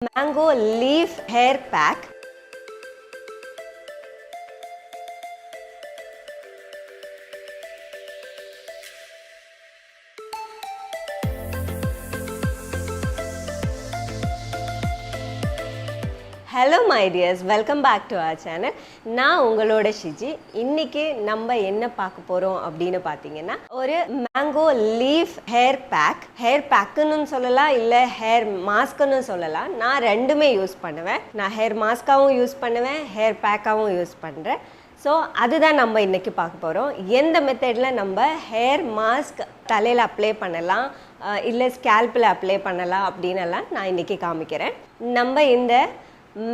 Mango leaf hair pack. Hello my dears, welcome back to our channel. நான் உங்களோட ஷிஜி. இன்னைக்கு நம்ம என்ன பார்க்க போகிறோம் அப்படின்னு பார்த்தீங்கன்னா, ஒரு மேங்கோ லீஃப் ஹேர் பேக்குன்னு சொல்லலாம், இல்லை ஹேர் மாஸ்க்குன்னு சொல்லலாம். நான் ரெண்டுமே யூஸ் பண்ணுவேன். நான் ஹேர் மாஸ்க்காகவும் யூஸ் பண்ணுவேன், ஹேர் பேக்காகவும் யூஸ் பண்ணுறேன். ஸோ அதுதான் நம்ம இன்றைக்கி பார்க்க போகிறோம். எந்த மெத்தடில் நம்ம ஹேர் மாஸ்க் தலையில் அப்ளை பண்ணலாம், இல்லை ஸ்கேல்பில் அப்ளை பண்ணலாம் அப்படின்னலாம் நான் இன்றைக்கி காமிக்கிறேன். நம்ம இந்த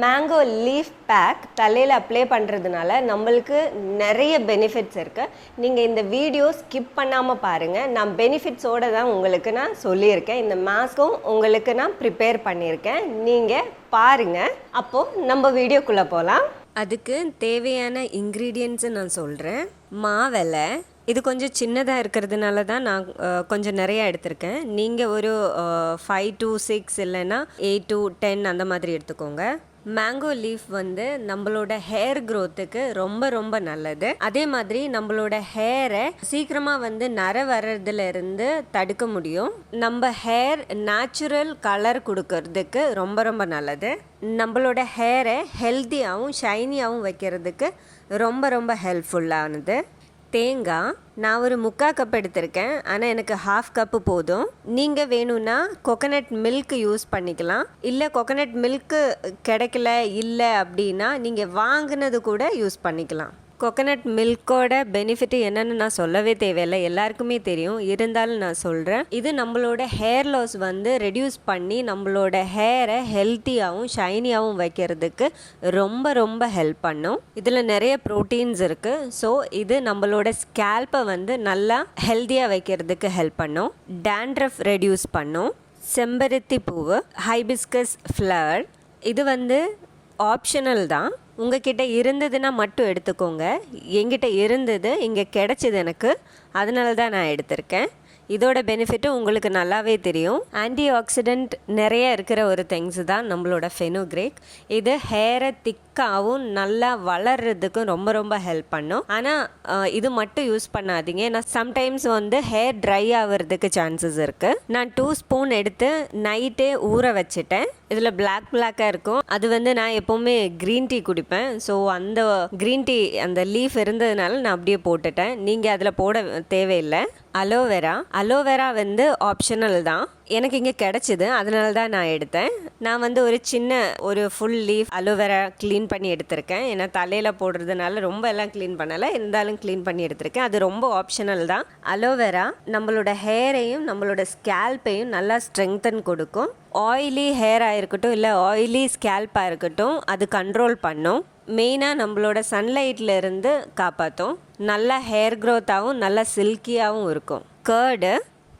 மேங்கோ லீஃப் பேக் தலையில் அப்ளை பண்ணுறதுனால நம்மளுக்கு நிறைய பெனிஃபிட்ஸ் இருக்குது. நீங்கள் இந்த வீடியோ ஸ்கிப் பண்ணாமல் பாருங்கள். நான் பெனிஃபிட்ஸோடு தான் உங்களுக்கு நான் சொல்லியிருக்கேன். இந்த மாஸ்க்கும் உங்களுக்கு நான் ப்ரிப்பேர் பண்ணியிருக்கேன். நீங்கள் பாருங்கள். அப்போது நம்ம வீடியோக்குள்ளே போகலாம். அதுக்கு தேவையான இன்க்ரீடியன்ட்ஸை நான் சொல்கிறேன். மாவெலை இது கொஞ்சம் சின்னதாக இருக்கிறதுனால தான் நான் கொஞ்சம் நிறையா எடுத்திருக்கேன். நீங்கள் ஒரு 5 to 6 இல்லைன்னா 8 to 10 அந்த மாதிரி எடுத்துக்கோங்க. மேங்கோ லீஃப் வந்து நம்மளோட ஹேர் க்ரோத்துக்கு ரொம்ப ரொம்ப நல்லது. அதே மாதிரி நம்மளோட ஹேரை சீக்கிரமாக வந்து நர வர்றதுல இருந்து தடுக்க முடியும். நம்ம ஹேர் நேச்சுரல் கலர் கொடுக்கறதுக்கு ரொம்ப ரொம்ப நல்லது. நம்மளோட ஹேரை ஹெல்த்தியாகவும் ஷைனியாகவும் வைக்கிறதுக்கு ரொம்ப ரொம்ப ஹெல்ப்ஃபுல்லானது. தேங்காய் நான் ஒரு 3/4 கப் எடுத்திருக்கேன், ஆனால் எனக்கு 1/2 கப்பு போதும். நீங்கள் வேணும்னா கொக்கனட் மில்க் யூஸ் பண்ணிக்கலாம். இல்லை கொக்கனட் மில்க்கு கிடைக்கல இல்லை அப்படின்னா நீங்கள் வாங்கினது கூட யூஸ் பண்ணிக்கலாம். கொக்கனட் மில்கோட பெனிஃபிட் என்னன்னு நான் சொல்லவே தேவையில்லை, எல்லாருக்குமே தெரியும். இருந்தாலும் நான் சொல்கிறேன். இது நம்மளோட ஹேர் லாஸ் வந்து ரெடியூஸ் பண்ணி நம்மளோட ஹேரை ஹெல்த்தியாகவும் ஷைனியாகவும் வைக்கிறதுக்கு ரொம்ப ரொம்ப ஹெல்ப் பண்ணும். இதில் நிறைய ப்ரோட்டீன்ஸ் இருக்குது. ஸோ இது நம்மளோட ஸ்கேல்பை வந்து நல்லா ஹெல்த்தியாக வைக்கிறதுக்கு ஹெல்ப் பண்ணும். டேண்ட்ரஃப் ரெடியூஸ் பண்ணும். செம்பருத்தி பூவு, ஹைபிஸ்கஸ் ஃப்ளவர் இது வந்து ஆப்ஷனல் தான். உங்ககிட்ட இருந்ததுன்னா மட்டும் எடுத்துக்கோங்க. என்கிட்ட இருந்தது, இங்கே கிடச்சிது எனக்கு, அதனால தான் நான் எடுத்திருக்கேன். இதோட பெனிஃபிட்டும் உங்களுக்கு நல்லாவே தெரியும். ஆன்டி ஆக்சிடென்ட் நிறைய இருக்கிற ஒரு திங்ஸ் தான் நம்மளோட ஃபெனுக்ரேக். இது ஹேரை திக்காகவும் நல்லா வளர்கிறதுக்கும் ரொம்ப ரொம்ப ஹெல்ப் பண்ணும். ஆனால் இது மட்டும் யூஸ் பண்ணாதீங்க, ஏன்னா சம்டைம்ஸ் வந்து ஹேர் ட்ரை ஆகிறதுக்கு சான்சஸ் இருக்குது. நான் 2 ஸ்பூன் எடுத்து நைட்டே ஊற வச்சுட்டேன். இதில் பிளாக்காக இருக்கும். அது வந்து நான் எப்போவுமே க்ரீன் டீ குடிப்பேன். ஸோ அந்த க்ரீன் டீ அந்த லீஃப் இருந்ததுனால நான் அப்படியே போட்டுட்டேன். நீங்கள் அதில் போட தேவையில்லை. அலோவேரா வந்து ஆப்ஷனல் தான். எனக்கு இங்கே கிடச்சிது, அதனால தான் நான் எடுத்தேன். நான் வந்து ஒரு ஃபுல் லீஃப் அலோவேரா க்ளீன் பண்ணி எடுத்திருக்கேன். ஏன்னா தலையில் போடுறதுனால ரொம்ப எல்லாம் க்ளீன் பண்ணலை, இருந்தாலும் க்ளீன் பண்ணி எடுத்திருக்கேன். அது ரொம்ப ஆப்ஷனல் தான். அலோவேரா நம்மளோட ஹேரையும் நம்மளோட ஸ்கேல்பையும் நல்லா ஸ்ட்ரெங்தன் கொடுக்கும். ஆயிலி ஹேராக இருக்கட்டும் இல்லை ஆயிலி ஸ்கேல்பாக இருக்கட்டும், அது கண்ட்ரோல் பண்ணும். மெயினாக நம்மளோட சன்லைட்டில் இருந்து காப்பாற்றும். நல்லா ஹேர் க்ரோத்தாகவும் நல்லா சில்கியாகவும் இருக்கும். கர்டு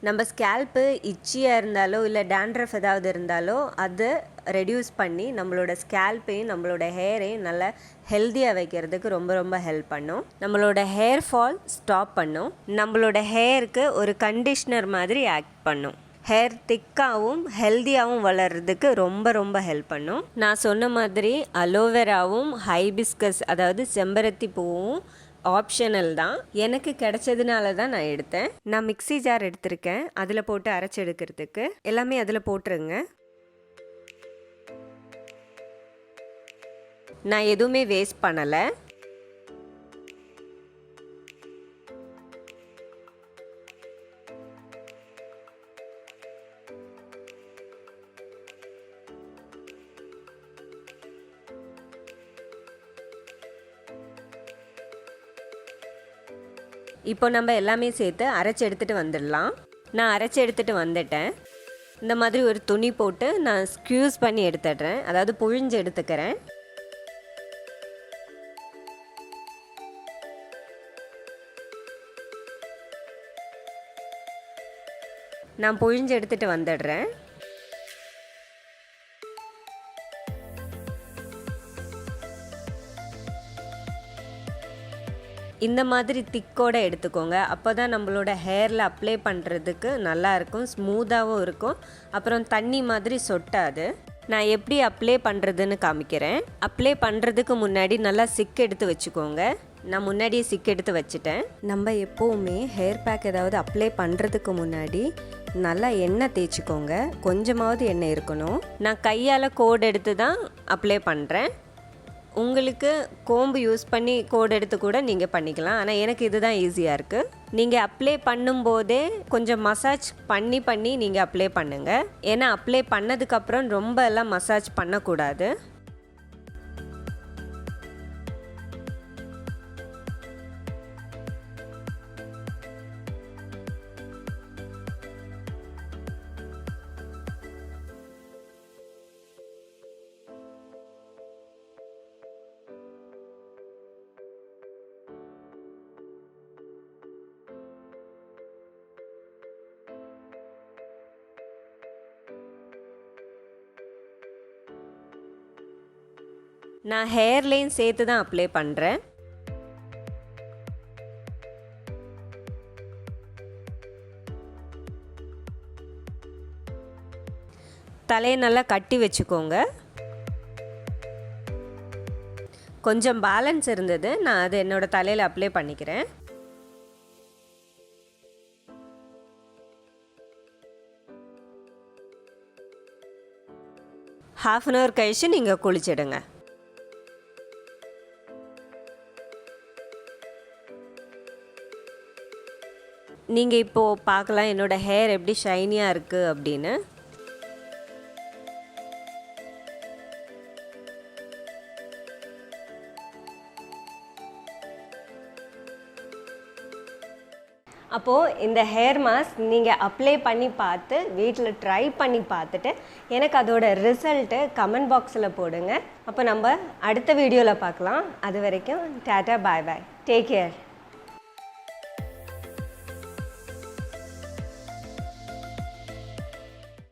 நம்ம ஸ்கேல்ப்பு இச்சியாக இருந்தாலோ இல்லை டேண்ட்ரஃப் ஏதாவது இருந்தாலோ அது ரெடியூஸ் பண்ணி நம்மளோட ஸ்கேல்ப்பையும் நம்மளோட ஹேரையும் நல்லா ஹெல்த்தியாக வைக்கிறதுக்கு ரொம்ப ரொம்ப ஹெல்ப் பண்ணும். நம்மளோட ஹேர் ஃபால் ஸ்டாப் பண்ணும். நம்மளோட ஹேருக்கு ஒரு கண்டிஷ்னர் மாதிரி ஆக்ட் பண்ணும். ஹேர் திக்காகவும் ஹெல்த்தியாகவும் வளர்கிறதுக்கு ரொம்ப ரொம்ப ஹெல்ப் பண்ணும். நான் சொன்ன மாதிரி அலோவேராவும் ஹைபிஸ்கஸ் அதாவது செம்பருத்தி பூவும் ஆப்ஷனல் தான். எனக்கு கிடைச்சதுனால தான் நான் எடுத்தேன். நான் மிக்ஸி ஜார் எடுத்திருக்கேன், அதில் போட்டு அரைச்சி எடுக்கிறதுக்கு. எல்லாமே அதில் போட்டுருங்க. நான் எதுவுமே வேஸ்ட் பண்ணலை. இப்போ நம்ம எல்லாமே சேர்த்து அரைச்சி எடுத்துகிட்டு வந்துடலாம். நான் அரைச்சி எடுத்துகிட்டு வந்துட்டேன். இந்த மாதிரி ஒரு துணி போட்டு நான் ஸ்க்யூஸ் பண்ணி எடுத்துடுறேன், அதாவது புழிஞ்சு எடுத்துக்கிறேன். நான் புழிஞ்சு எடுத்துகிட்டு வந்துடுறேன். இந்த மாதிரி திக்கோடு எடுத்துக்கோங்க. அப்போ தான் நம்மளோட ஹேரில் அப்ளை பண்ணுறதுக்கு நல்லாயிருக்கும், ஸ்மூத்தாகவும் இருக்கும். அப்புறம் தண்ணி மாதிரி சொட்டாது. நான் எப்படி அப்ளை பண்ணுறதுன்னு காமிக்கிறேன். அப்ளை பண்ணுறதுக்கு முன்னாடி நல்லா சிக் எடுத்து வச்சுக்கோங்க. நான் முன்னாடியே சிக் எடுத்து வச்சுட்டேன். நம்ம எப்போவுமே ஹேர் பேக் ஏதாவது அப்ளை பண்ணுறதுக்கு முன்னாடி நல்லா எண்ணெய் தேய்ச்சிக்கோங்க. கொஞ்சமாவது எண்ணெய் இருக்கணும். நான் கையால் கோடு எடுத்து தான் அப்ளை பண்ணுறேன். உங்களுக்கு கோம்பு யூஸ் பண்ணி கோடு எடுத்து கூட நீங்கள் பண்ணிக்கலாம். ஆனால் எனக்கு இதுதான் ஈஸியாக இருக்குது. நீங்கள் அப்ளை பண்ணும்போதே கொஞ்சம் மசாஜ் பண்ணி நீங்கள் அப்ளை பண்ணுங்கள். ஏன்னா அப்ளை பண்ணதுக்கப்புறம் ரொம்ப எல்லாம் மசாஜ் பண்ணக்கூடாது. நான் ஹேர்லேயும் சேர்த்து தான் அப்ளை பண்ணுறேன். தலையை நல்லா கட்டி வச்சுக்கோங்க. கொஞ்சம் பேலன்ஸ் இருந்தது, நான் அது என்னோட தலையில் அப்ளை பண்ணிக்கிறேன். ½ அன் ஹவர் கழிச்சு நீங்கள் குளிச்சிடுங்க. நீங்கள் இப்போது பார்க்கலாம் என்னோடய ஹேர் எப்படி ஷைனியாக இருக்குது அப்படின்னு. அப்போது இந்த ஹேர் மாஸ்க் நீங்கள் அப்ளை பண்ணி பார்த்து வீட்டில் ட்ரை பண்ணி பார்த்துட்டு எனக்கு அதோட ரிசல்ட்டு கமெண்ட் பாக்ஸில் போடுங்க. அப்போ நம்ம அடுத்த வீடியோவில் பார்க்கலாம். அது வரைக்கும் டாட்டா பாய் பாய், டேக் கேர்.